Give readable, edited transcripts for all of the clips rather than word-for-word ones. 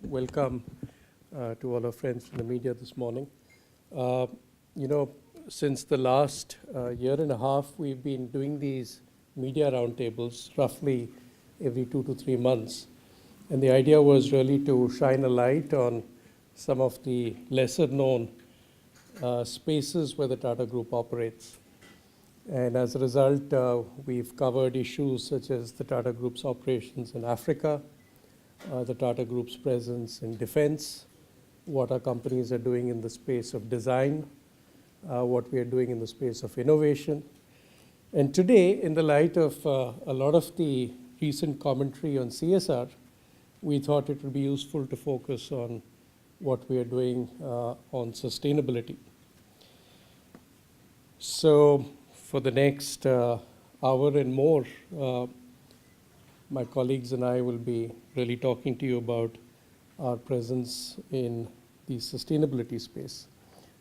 welcome to all our friends from the media this morning. Uh, you know, since the last year and a half, we've been doing these media roundtables roughly every 2 to 3 months. And the idea was really to shine a light on some of the lesser known spaces where the Tata Group operates. And as a result, we've covered issues such as the Tata Group's operations in Africa, the Tata Group's presence in defense, what our companies are doing in the space of design, what we are doing in the space of innovation. And today, in the light of a lot of the recent commentary on CSR, we thought it would be useful to focus on what we are doing on sustainability. So for the next hour and more, my colleagues and I will be really talking to you about our presence in the sustainability space.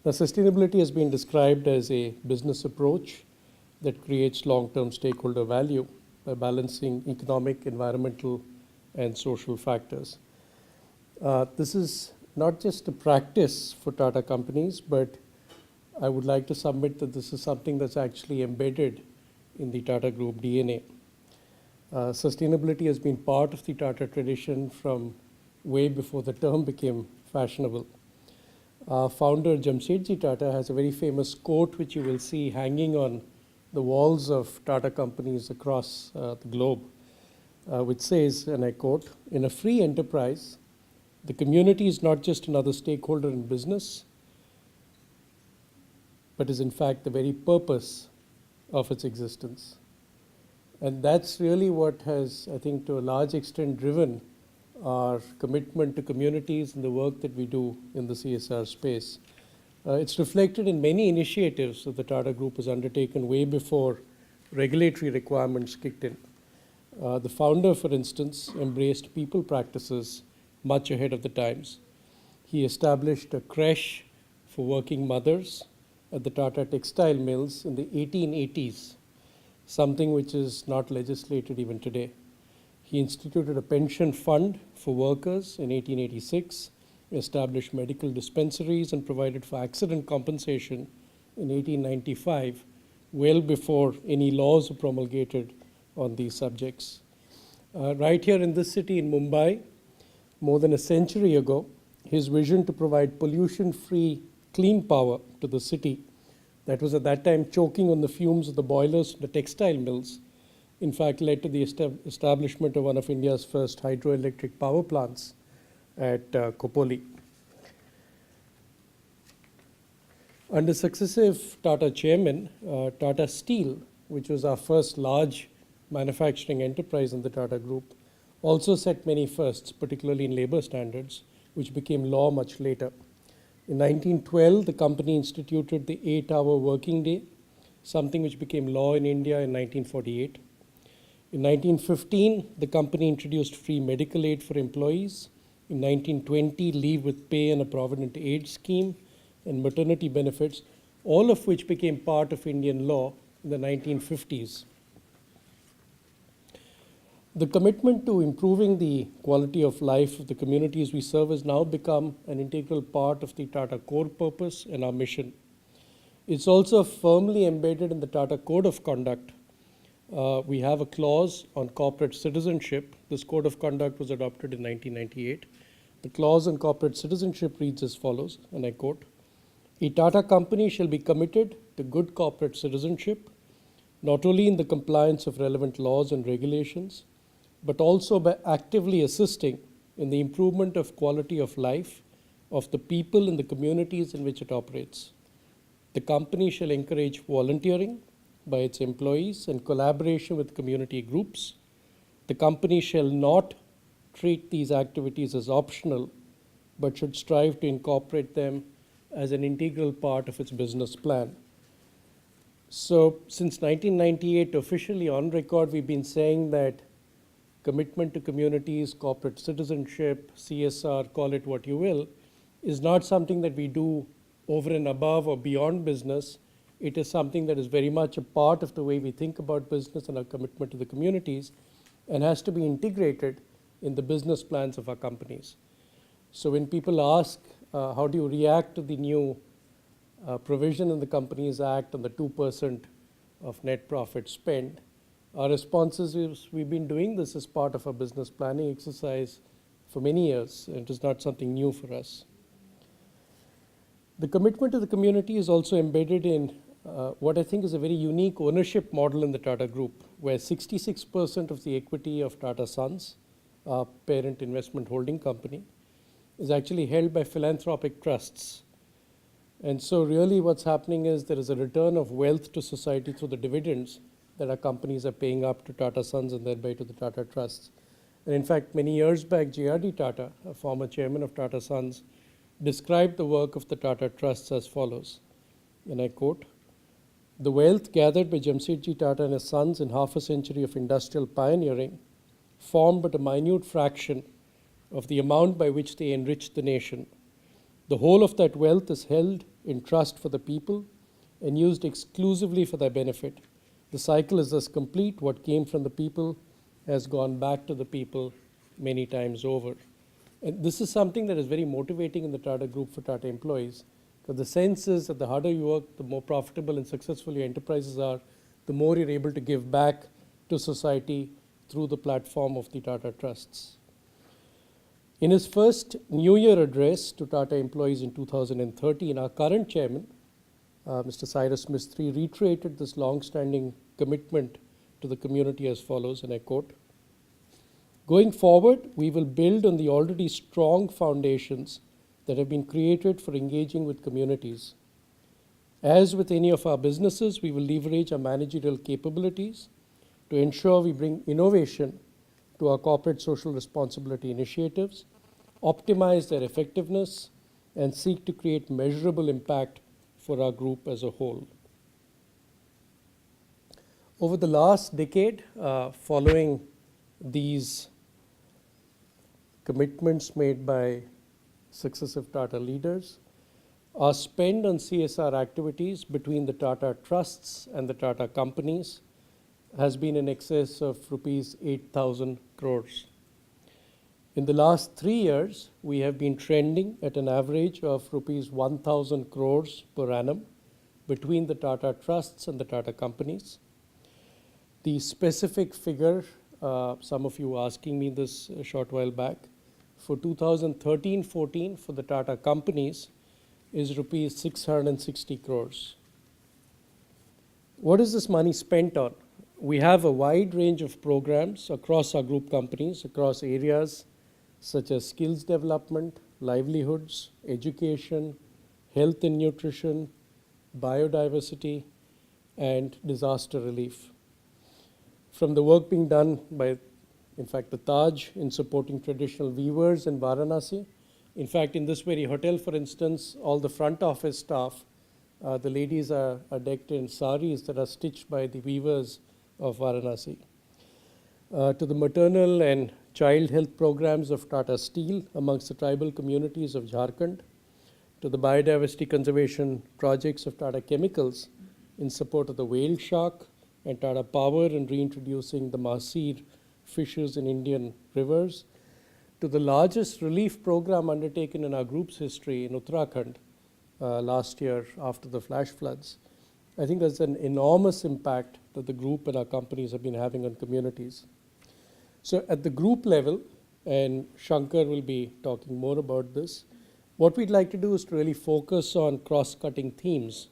Now, sustainability has been described as a business approach that creates long-term stakeholder value by balancing economic, environmental, and social factors. This is not just a practice for Tata companies, but I would like to submit that this is something that's actually embedded in the Tata Group DNA. Sustainability has been part of the Tata tradition from way before the term became fashionable. Founder Jamsetji Tata has a very famous quote which you will see hanging on the walls of Tata companies across the globe, which says, and I quote, "In a free enterprise, the community is not just another stakeholder in business, but is in fact the very purpose of its existence." And that's really what has, I think, to a large extent driven our commitment to communities and the work that we do in the CSR space. It's reflected in many initiatives that the Tata Group has undertaken way before regulatory requirements kicked in. The founder, for instance, embraced people practices much ahead of the times. He established a creche for working mothers at the Tata textile mills in the 1880s, something which is not legislated even today. He instituted a pension fund for workers in 1886, established medical dispensaries, and provided for accident compensation in 1895, well before any laws were promulgated on these subjects. Right here in this city in Mumbai, more than a century ago, his vision to provide pollution-free clean power to the city that was at that time choking on the fumes of the boilers from the textile mills, in fact led to the establishment of one of India's first hydroelectric power plants at Khopoli. Under successive Tata chairmen, Tata Steel, which was our first large manufacturing enterprise in the Tata Group, also set many firsts, particularly in labor standards, which became law much later. In 1912, the company instituted the 8-hour working day, something which became law in India in 1948. In 1915, the company introduced free medical aid for employees. In 1920, leave with pay and a provident age scheme and maternity benefits, all of which became part of Indian law in the 1950s. The commitment to improving the quality of life of the communities we serve has now become an integral part of the Tata core purpose and our mission. It's also firmly embedded in the Tata Code of Conduct. We have a clause on corporate citizenship. This Code of Conduct was adopted in 1998. The clause on corporate citizenship reads as follows, and I quote, "A Tata company shall be committed to good corporate citizenship, not only in the compliance of relevant laws and regulations, but also by actively assisting in the improvement of quality of life of the people in the communities in which it operates. The company shall encourage volunteering by its employees and collaboration with community groups. The company shall not treat these activities as optional, but should strive to incorporate them as an integral part of its business plan." So since 1998, officially on record, we've been saying that commitment to communities, corporate citizenship, CSR, call it what you will, is not something that we do over and above or beyond business. It is something that is very much a part of the way we think about business and our commitment to the communities, and has to be integrated in the business plans of our companies. So when people ask, how do you react to the new provision in the Companies Act on the 2% of net profit spent, our responses is we've been doing this as part of our business planning exercise for many years, and it is not something new for us. The commitment to the community is also embedded in what I think is a very unique ownership model in the Tata Group, where 66% of the equity of Tata Sons, our parent investment holding company, is actually held by philanthropic trusts. And so really what's happening is there is a return of wealth to society through the dividends that our companies are paying up to Tata Sons and thereby to the Tata Trusts. And in fact, many years back, J.R.D. Tata, a former chairman of Tata Sons, described the work of the Tata Trusts as follows, and I quote, "The wealth gathered by Jamsetji Tata and his sons in half a century of industrial pioneering formed but a minute fraction of the amount by which they enriched the nation. The whole of that wealth is held in trust for the people and used exclusively for their benefit. The cycle is thus complete. What came from the people has gone back to the people many times over." And this is something that is very motivating in the Tata Group for Tata employees, because the sense is that the harder you work, the more profitable and successful your enterprises are, the more you're able to give back to society through the platform of the Tata Trusts. In his first New Year address to Tata employees in 2013, our current chairman, Mr. Cyrus Mistry, reiterated this long-standing commitment to the community as follows, and I quote, "Going forward, we will build on the already strong foundations that have been created for engaging with communities. As with any of our businesses, we will leverage our managerial capabilities to ensure we bring innovation to our corporate social responsibility initiatives, optimize their effectiveness, and seek to create measurable impact for our group as a whole." Over the last decade, following these commitments made by successive Tata leaders, our spend on CSR activities between the Tata Trusts and the Tata companies has been in excess of rupees 8,000 crores. In the last 3 years, we have been trending at an average of rupees 1,000 crores per annum between the Tata Trusts and the Tata companies. The specific figure, some of you were asking me this a short while back, for 2013-14 for the Tata companies is rupees 660 crores. What is this money spent on? We have a wide range of programs across our group companies, across areas such as skills development, livelihoods, education, health and nutrition, biodiversity, and disaster relief. From the work being done by, in fact, the Taj in supporting traditional weavers in Varanasi. In fact, in this very hotel, for instance, all the front office staff, the ladies are decked in saris that are stitched by the weavers of Varanasi. To the maternal and child health programs of Tata Steel amongst the tribal communities of Jharkhand, to the biodiversity conservation projects of Tata Chemicals in support of the whale shark, and Tata Power in reintroducing the mahseer fishes in Indian rivers, to the largest relief program undertaken in our group's history in Uttarakhand last year after the flash floods. I think there's an enormous impact that the group and our companies have been having on communities. So at the group level, and Shankar will be talking more about this, what we'd like to do is to really focus on cross-cutting themes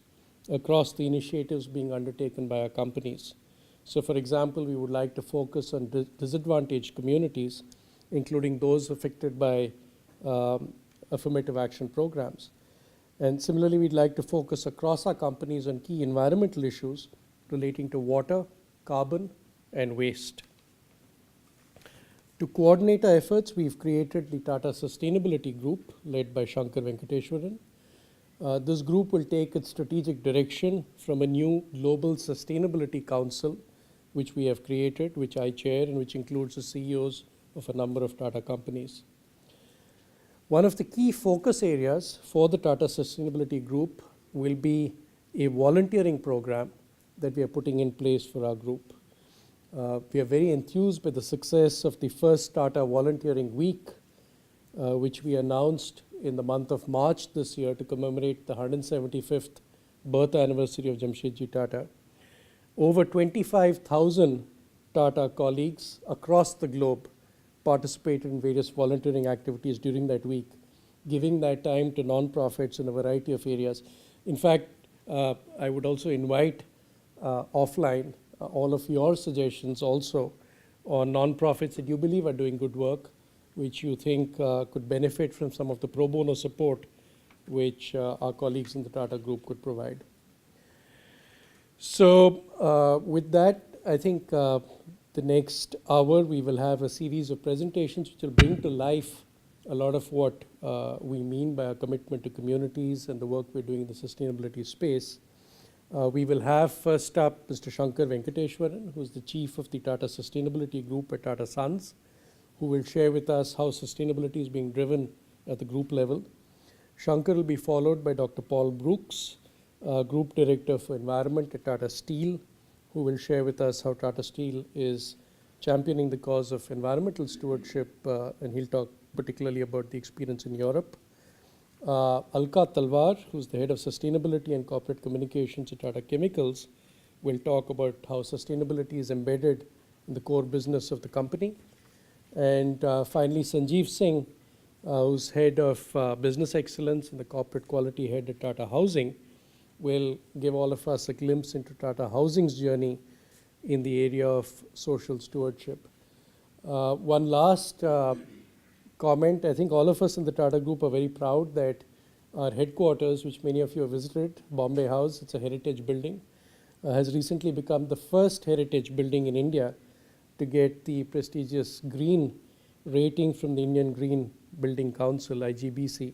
across the initiatives being undertaken by our companies. So for example, we would like to focus on disadvantaged communities, including those affected by affirmative action programs. And similarly, we'd like to focus across our companies on key environmental issues relating to water, carbon, and waste. To coordinate our efforts, we've created the Tata Sustainability Group, led by Shankar Venkateshwaran. This group will take its strategic direction from a new Global Sustainability Council, which we have created, which I chair, and which includes the CEOs of a number of Tata companies. One of the key focus areas for the Tata Sustainability Group will be a volunteering program that we are putting in place for our group. We are very enthused by the success of the first Tata Volunteering Week which we announced in the month of March this year to commemorate the 175th birth anniversary of Jamshedji Tata. Over 25,000 Tata colleagues across the globe participated in various volunteering activities during that week, giving that time to non-profits in a variety of areas. In fact, I would also invite offline all of your suggestions also on non-profits that you believe are doing good work, which you think could benefit from some of the pro bono support which our colleagues in the Tata Group could provide. So with that, I think the next hour we will have a series of presentations which will bring to life a lot of what we mean by our commitment to communities and the work we're doing in the sustainability space. We will have first up Mr. Shankar Venkateshwaran, who's the chief of the Tata Sustainability Group at Tata Sons, who will share with us how sustainability is being driven at the group level. Shankar will be followed by Dr. Paul Brooks, Group Director for Environment at Tata Steel, who will share with us how Tata Steel is championing the cause of environmental stewardship, and he'll talk particularly about the experience in Europe. Alka Talwar, who's the head of sustainability and corporate communications at Tata Chemicals, will talk about how sustainability is embedded in the core business of the company. And finally, Sanjeev Singh, who's head of business excellence and the corporate quality head at Tata Housing, will give all of us a glimpse into Tata Housing's journey in the area of social stewardship. One last comment. I think all of us in the Tata Group are very proud that our headquarters, which many of you have visited, Bombay House, it's a heritage building, has recently become the first heritage building in India to get the prestigious green rating from the Indian Green Building Council, IGBC,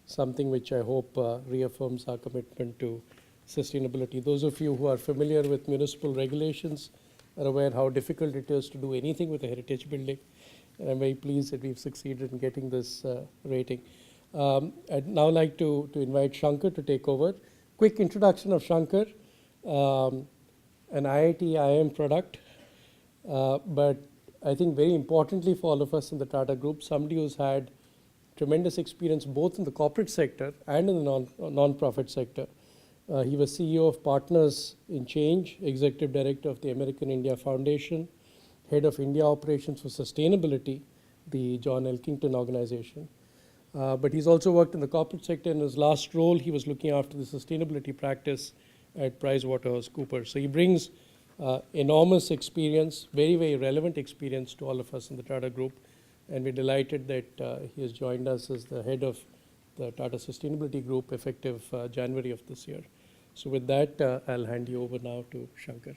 something which I hope reaffirms our commitment to sustainability. Those of you who are familiar with municipal regulations are aware how difficult it is to do anything with a heritage building. And I'm very pleased that we've succeeded in getting this rating. I'd now like to invite Shankar to take over. Quick introduction of Shankar, an IIT IIM product, but I think very importantly for all of us in the Tata Group, somebody who's had tremendous experience both in the corporate sector and in the non-profit sector. He was CEO of Partners in Change, Executive Director of the American India Foundation, Head of India Operations for Sustainability, the John Elkington organization. But he's also worked in the corporate sector. In his last role, he was looking after the sustainability practice at PricewaterhouseCoopers. So he brings enormous experience, very, very relevant experience to all of us in the Tata Group. And we're delighted that he has joined us as the head of the Tata Sustainability Group effective January of this year. So with that, I'll hand you over now to Shankar.